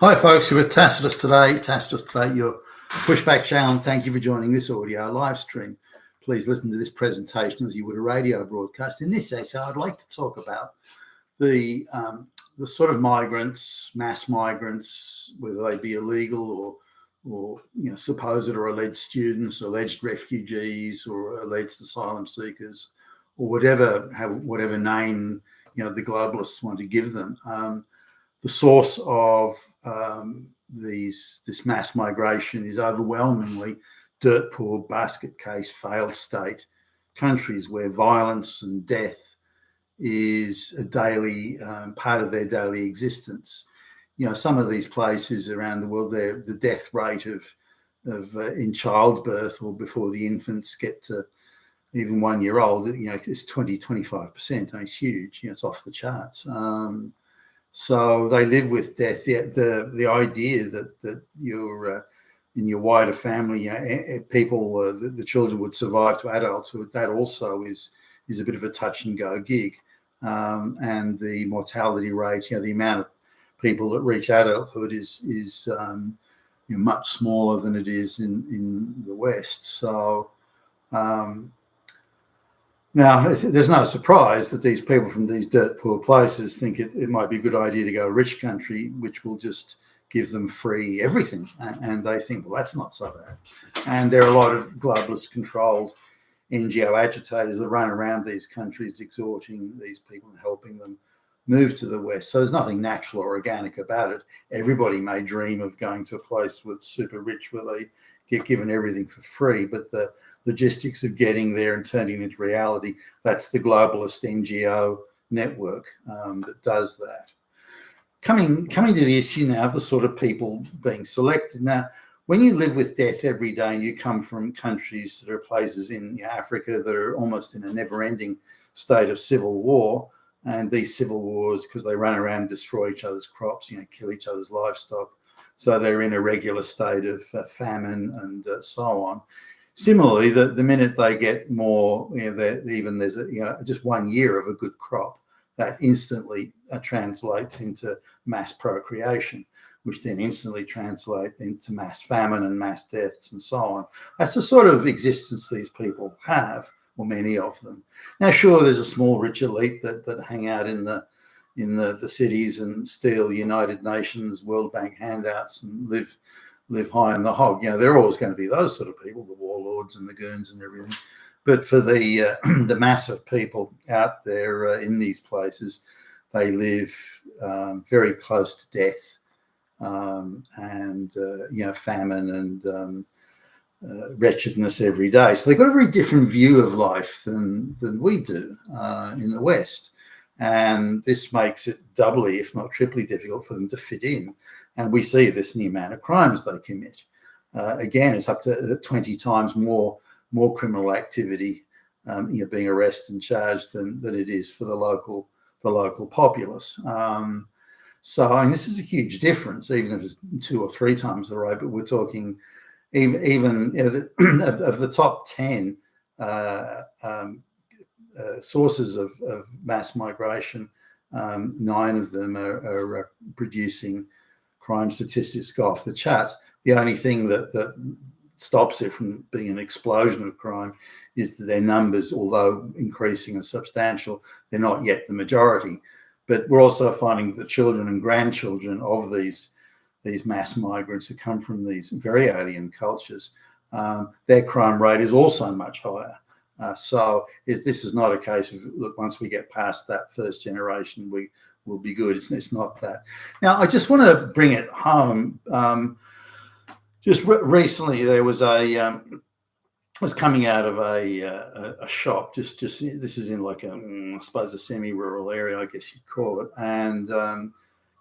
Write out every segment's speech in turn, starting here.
Hi folks, you're with Tacitus today. Tacitus today, your pushback channel. Thank you for joining this audio live stream. Please listen to this presentation as you would a radio broadcast. In this essay, I'd like to talk about the sort of migrants, mass migrants, whether they be illegal or supposed or alleged students, alleged refugees, or alleged asylum seekers, or whatever name the globalists want to give them. The source of this mass migration is overwhelmingly dirt poor, basket case, failed state countries where violence and death is a daily part of their daily existence. Some of these places around the world, the death rate of in childbirth or before the infants get to even 1 year old, it's 20-25%. It's huge. It's off the charts. So they live with death. The idea that you're in your wider family, people, the children would survive to adulthood, that also is a bit of a touch and go gig. And the mortality rate, the amount of people that reach adulthood is much smaller than it is in the West. So now, there's no surprise that these people from these dirt poor places think it might be a good idea to go to a rich country, which will just give them free everything. And they think, well, that's not so bad. And there are a lot of globalist controlled NGO agitators that run around these countries exhorting these people and helping them move to the West. So there's nothing natural or organic about it. Everybody may dream of going to a place with super rich where they get given everything for free, but the logistics of getting there and turning it into reality, that's the globalist NGO network that does that. Coming to the issue now of the sort of people being selected. Now, when you live with death every day and you come from countries that are places in Africa that are almost in a never-ending state of civil war, and these civil wars, because they run around and destroy each other's crops, kill each other's livestock, so they're in a regular state of famine and so on. Similarly, the minute they get more, there's just 1 year of a good crop, that instantly translates into mass procreation, which then instantly translates into mass famine and mass deaths and so on. That's the sort of existence these people have, or many of them. Now, sure, there's a small rich elite that hang out in the cities and steal United Nations, World Bank handouts and live high on the hog. There are always going to be those sort of people, the warlords and the goons and everything. But for the the mass of people out there in these places, they live very close to death and famine and wretchedness every day. So they've got a very different view of life than we do in the West. And this makes it doubly, if not triply, difficult for them to fit in. And we see this in the amount of crimes they commit. Again, it's up to 20 times more criminal activity, being arrested and charged than it is for the local populace. So this is a huge difference, even if it's 2 or 3 times the rate. But we're talking even of the top 10 sources of mass migration, 9 of them are producing crime statistics go off the charts. The only thing that stops it from being an explosion of crime is that their numbers, although increasing and substantial, they're not yet the majority. But we're also finding that the children and grandchildren of these mass migrants who come from these very alien cultures, their crime rate is also much higher. So this is not a case of, look, once we get past that first generation, we will be good. It's not that. Now, I just want to bring it home. Just recently, there was was coming out of a shop. Just this is in like I suppose a semi-rural area, I guess you'd call it, and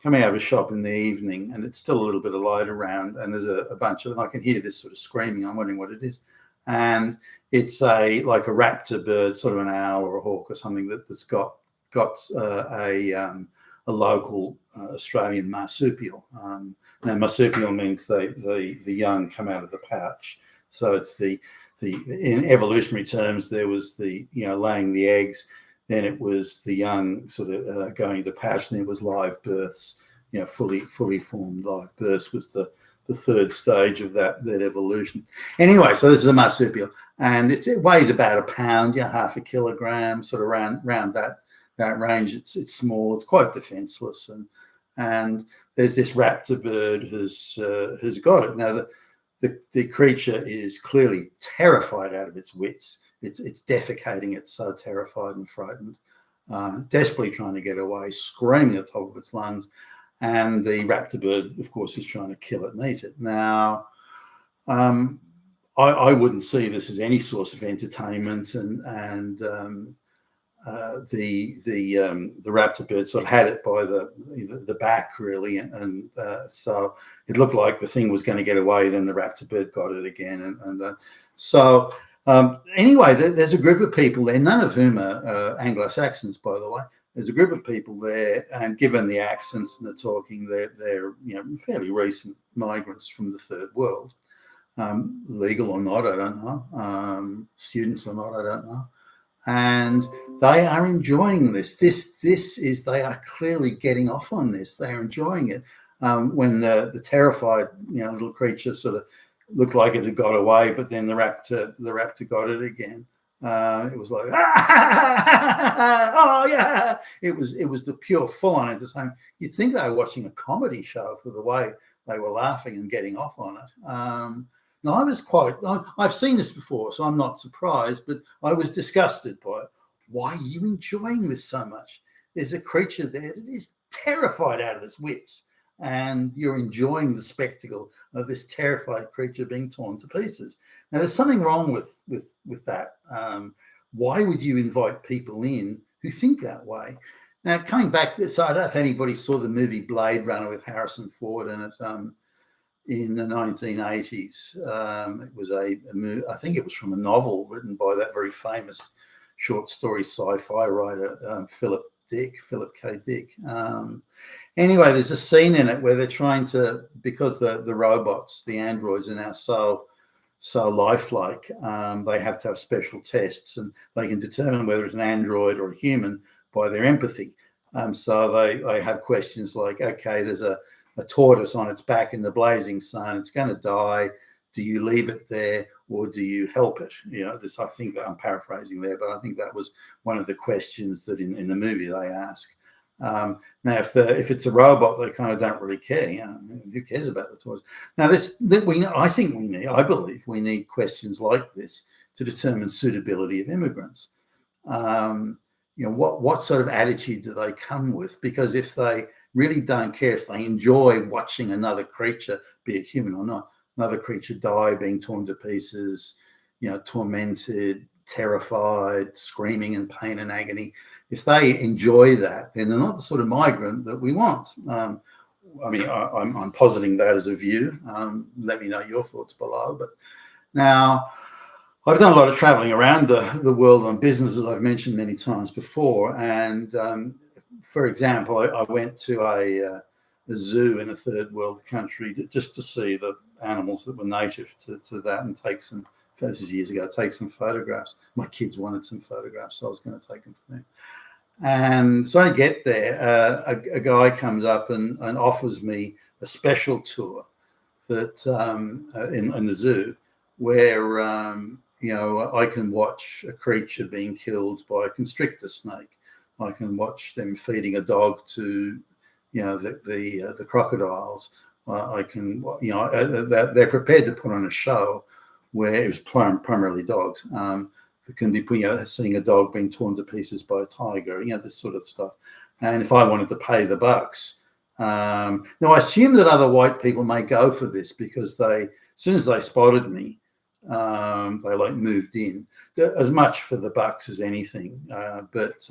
coming out of a shop in the evening, and it's still a little bit of light around, and there's a bunch of, and I can hear this sort of screaming. I'm wondering what it is, and it's like a raptor bird, sort of an owl or a hawk or something that's got a local Australian marsupial. Now, marsupial means the young come out of the pouch. So it's in evolutionary terms, there was the laying the eggs, then it was the young sort of going to patch, and it was live births. Fully formed live births was the third stage of that evolution. Anyway, so this is a marsupial, and it weighs about a pound, half a kilogram, sort of around that range. It's small. It's quite defenseless, and there's this raptor bird who's got it. Now the creature is clearly terrified out of its wits. It's defecating. It's so terrified and frightened, desperately trying to get away, screaming at the top of its lungs. And the raptor bird, of course, is trying to kill it and eat it. Now, I wouldn't see this as any source of entertainment, and the raptor bird sort of had it by the back, really, and so it looked like the thing was going to get away. Then the raptor bird got it again, so anyway, there's a group of people there, none of whom are Anglo-Saxons, by the way. There's a group of people there, and given the accents and the talking, they're fairly recent migrants from the third world, legal or not, I don't know, students or not, I don't know, and they are enjoying this. They are clearly getting off on this. They are enjoying it. When the terrified little creature sort of looked like it had got away, but then the raptor got it again. It was like, oh yeah! It was the pure full-on entertainment. You'd think they were watching a comedy show for the way they were laughing and getting off on it. No, I've seen this before, so I'm not surprised, but I was disgusted by it. Why are you enjoying this so much? There's a creature there that is terrified out of its wits, and you're enjoying the spectacle of this terrified creature being torn to pieces. Now, there's something wrong with that. Why would you invite people in who think that way? Now, coming back to this, I don't know if anybody saw the movie Blade Runner with Harrison Ford in it in the 1980s. It was I think it was from a novel written by that very famous short story sci-fi writer, Philip K. Dick. Anyway, there's a scene in it where they're trying to, because the robots, the androids, are now so lifelike, they have to have special tests, and they can determine whether it's an android or a human by their empathy. So they have questions like, okay, there's a tortoise on its back in the blazing sun. It's going to die. Do you leave it there or do you help it? I think I'm paraphrasing there, but I think that was one of the questions that in the movie they ask. Now, if it's a robot, they kind of don't really care. Who cares about the tortoise? Now, I believe we need questions like this to determine suitability of immigrants. What sort of attitude do they come with? Because if they really don't care, if they enjoy watching another creature, be it human or not, another creature die, being torn to pieces, tormented, terrified, screaming in pain and agony, if they enjoy that, then they're not the sort of migrant that we want. I'm positing that as a view. Let me know your thoughts below. But now, I've done a lot of traveling around the world on business, as I've mentioned many times before. And for example, I went to a zoo in a third world country just to see the animals that were native to that, and this is years ago, take some photographs. My kids wanted some photographs, so I was going to take them for them. And so I get there, a guy comes up and offers me a special tour that in the zoo where I can watch a creature being killed by a constrictor snake. I can watch them feeding a dog to the crocodiles. I can they're prepared to put on a show where it was primarily dogs. It can be seeing a dog being torn to pieces by a tiger, this sort of stuff. And if I wanted to pay the bucks, now I assume that other white people may go for this because as soon as they spotted me, they moved in, as much for the bucks as anything. But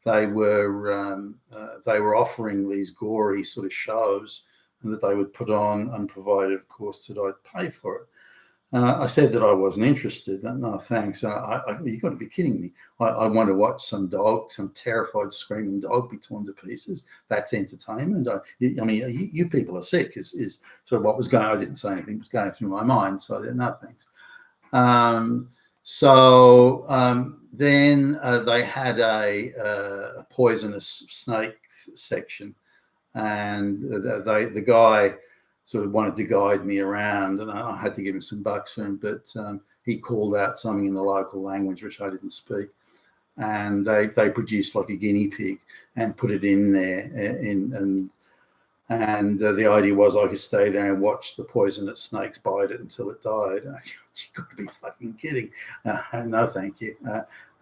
they were offering these gory sort of shows that they would put on, and provided, of course, that I'd pay for it. I said that I wasn't interested. No, thanks. You've got to be kidding me. I want to watch some terrified, screaming dog be torn to pieces. That's entertainment. You people are sick is sort of what was going on. I didn't say anything. It was going through my mind. So no, thanks. Then they had a poisonous snake section, and the guy sort of wanted to guide me around, and I had to give him some bucks for him, but he called out something in the local language which I didn't speak, and they produced like a guinea pig and put it in there, and the idea was I could stay there and watch the poisonous snakes bite it until it died. You've got to be fucking kidding. No, thank you.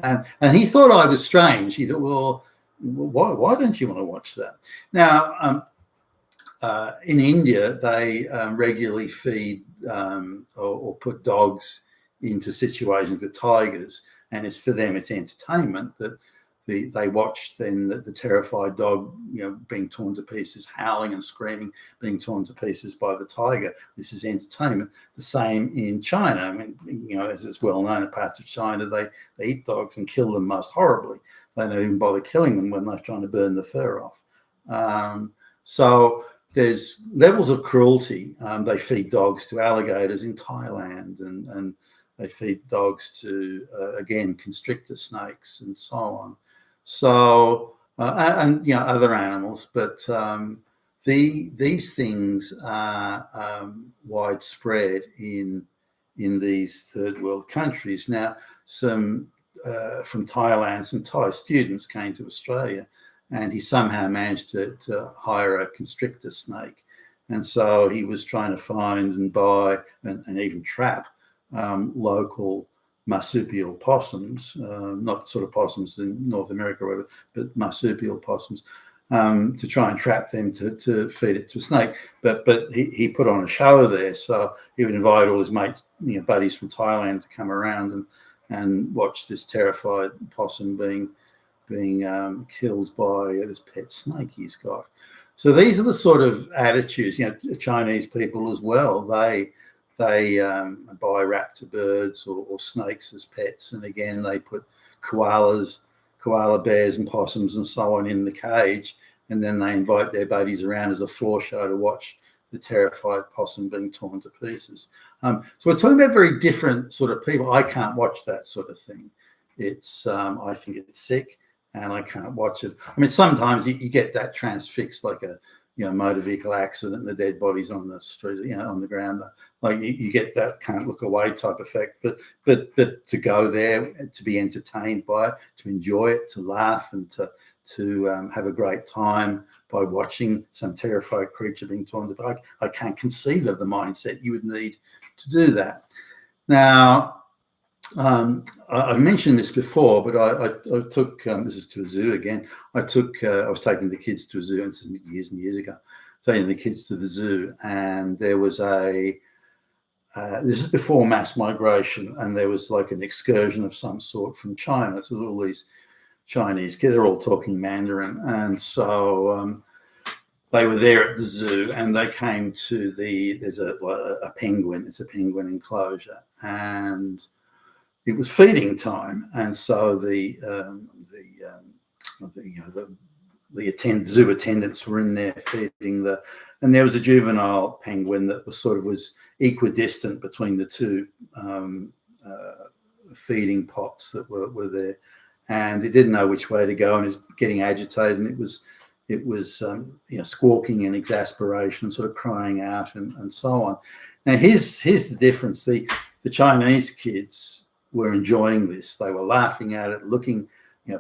And he thought I was strange. He thought, well, why don't you want to watch that? Now, in India, they regularly feed or put dogs into situations with tigers, and it's for them, it's entertainment that they watch then the terrified dog, being torn to pieces, howling and screaming, being torn to pieces by the tiger. This is entertainment. The same in China. I mean, as it's well known, in parts of China, they eat dogs and kill them most horribly. They don't even bother killing them when they're trying to burn the fur off. So there's levels of cruelty. They feed dogs to alligators in Thailand, and they feed dogs to, again, constrictor snakes and so on. So, and other animals, but these things are widespread in these third world countries. Now, some from Thailand, some Thai students came to Australia, and he somehow managed to hire a constrictor snake, and so he was trying to find and buy and even trap local marsupial possums, not sort of possums in North America or whatever, but marsupial possums, to try and trap them to feed it to a snake. But he put on a show there, so he would invite all his mates, buddies from Thailand, to come around and watch this terrified possum being killed by this pet snake he's got. So these are the sort of attitudes. Chinese people as well. They buy raptor birds or snakes as pets, and again they put koala bears and possums and so on in the cage, and then they invite their buddies around as a floor show to watch the terrified possum being torn to pieces. So we're talking about very different sort of people. I can't watch that sort of thing. It's I think it's sick, and I can't watch it. I mean, sometimes you get that transfixed, like a motor vehicle accident and the dead bodies on the street, on the ground. Like you get that can't look away type effect. But to go there, to be entertained by it, to enjoy it, to laugh, and to have a great time by watching some terrified creature being torn to pieces, I can't conceive of the mindset you would need to do that. Now, I mentioned this before, but I took this is to a zoo again. I was taking the kids to a zoo, and this is years and years ago, taking the kids to the zoo, and there was this is before mass migration, and there was like an excursion of some sort from China. So all these Chinese kids, they're all talking Mandarin, and so they were there at the zoo, and they came to there's a penguin. It's a penguin enclosure, and it was feeding time, and so the zoo attendants were in there feeding and there was a juvenile penguin that was equidistant between the two feeding pots that were there, and it didn't know which way to go, and it was getting agitated, and it was squawking in exasperation, sort of crying out, and so on. Now here's the difference: the Chinese kids were enjoying this. They were laughing at it, looking,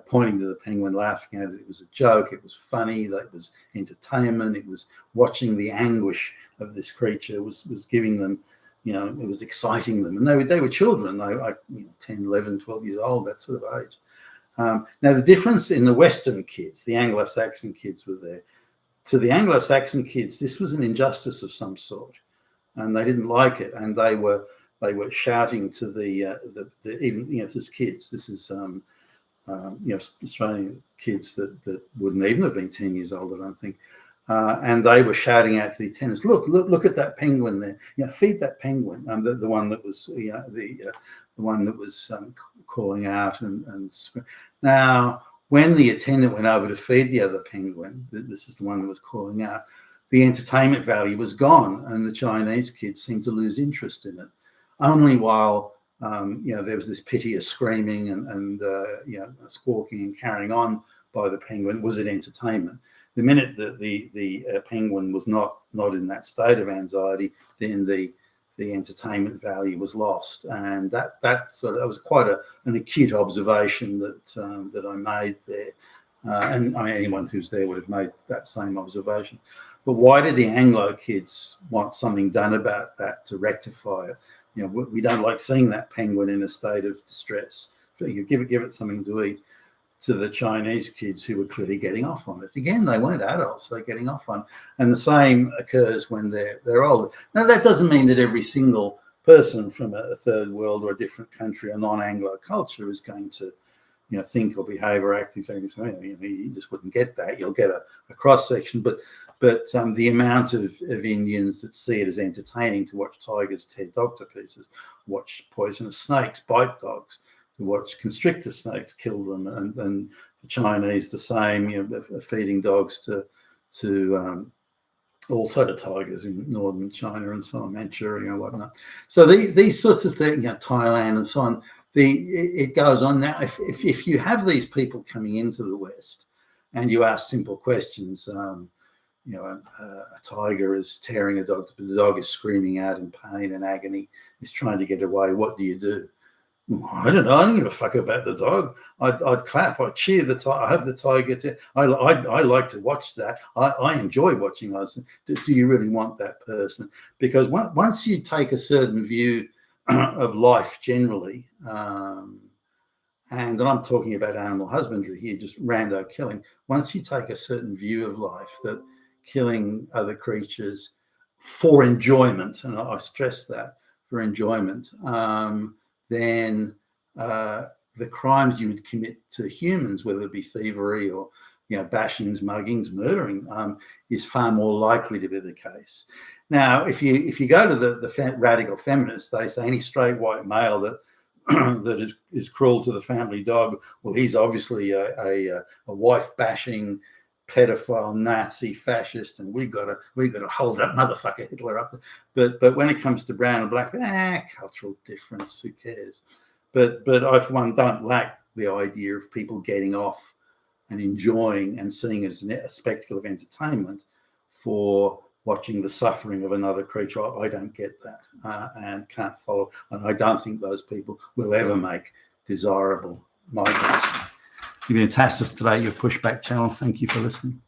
pointing to the penguin, laughing at it. It was a joke. It was funny. It was entertainment. It was watching the anguish of this creature was giving them, it was exciting them. And they were children. They were 10, 11, 12 years old, that sort of age. Now, the difference in the Western kids, the Anglo-Saxon kids were there. To the Anglo-Saxon kids, this was an injustice of some sort, and they didn't like it. And they were shouting to the even this kids. This is Australian kids that wouldn't even have been 10 years old, I don't think. And they were shouting out to the attendants, look at that penguin there. Feed that penguin. The one that was the one that was calling out and now when the attendant went over to feed the other penguin, this is the one that was calling out, the entertainment value was gone, and the Chinese kids seemed to lose interest in it. Only while there was this piteous screaming and squawking and carrying on by the penguin. Was it entertainment? The minute that the penguin was not in that state of anxiety, then the entertainment value was lost, and that was quite an acute observation that I made there, and I mean, anyone who's there would have made that same observation. But why did the Anglo kids want something done about that to rectify it? We don't like seeing that penguin in a state of distress. So you give it something to eat. To the Chinese kids who were clearly getting off on it. Again, they weren't adults, they're getting off on it. And the same occurs when they're older. Now, that doesn't mean that every single person from a third world or a different country, a non-Anglo culture, is going to think or behave or act exactly the same. You just wouldn't get that. You'll get a cross-section. But the amount of Indians that see it as entertaining to watch tigers tear dog to pieces, watch poisonous snakes bite dogs, to watch constrictor snakes kill them, and the Chinese the same, feeding dogs to also to tigers in northern China and so on, Manchuria and whatnot. So these sorts of things, Thailand and so on. It goes on. Now, if you have these people coming into the West and you ask simple questions, a tiger is tearing a dog, the dog is screaming out in pain and agony, is trying to get away. What do you do? I don't know. I don't give a fuck about the dog. I'd clap. I'd cheer the tiger. I hope the tiger. I like to watch that. I enjoy watching those. Do you really want that person? Because once you take a certain view of life generally, and I'm talking about animal husbandry here, just rando killing. Once you take a certain view of life, that killing other creatures for enjoyment, and I stress that, for enjoyment, then the crimes you would commit to humans, whether it be thievery or bashings, muggings, murdering, is far more likely to be the case. Now, if you go to the radical feminists, they say any straight white male that that is cruel to the family dog, well, he's obviously a wife bashing pedophile, Nazi, fascist, and we got to hold that motherfucker Hitler up. But when it comes to brown and black, cultural difference, who cares? But I, for one, don't like the idea of people getting off and enjoying and seeing as a spectacle of entertainment for watching the suffering of another creature. I don't get that and can't follow. And I don't think those people will ever make desirable migrants. You've been fantastic today, your Pushback channel. Thank you for listening.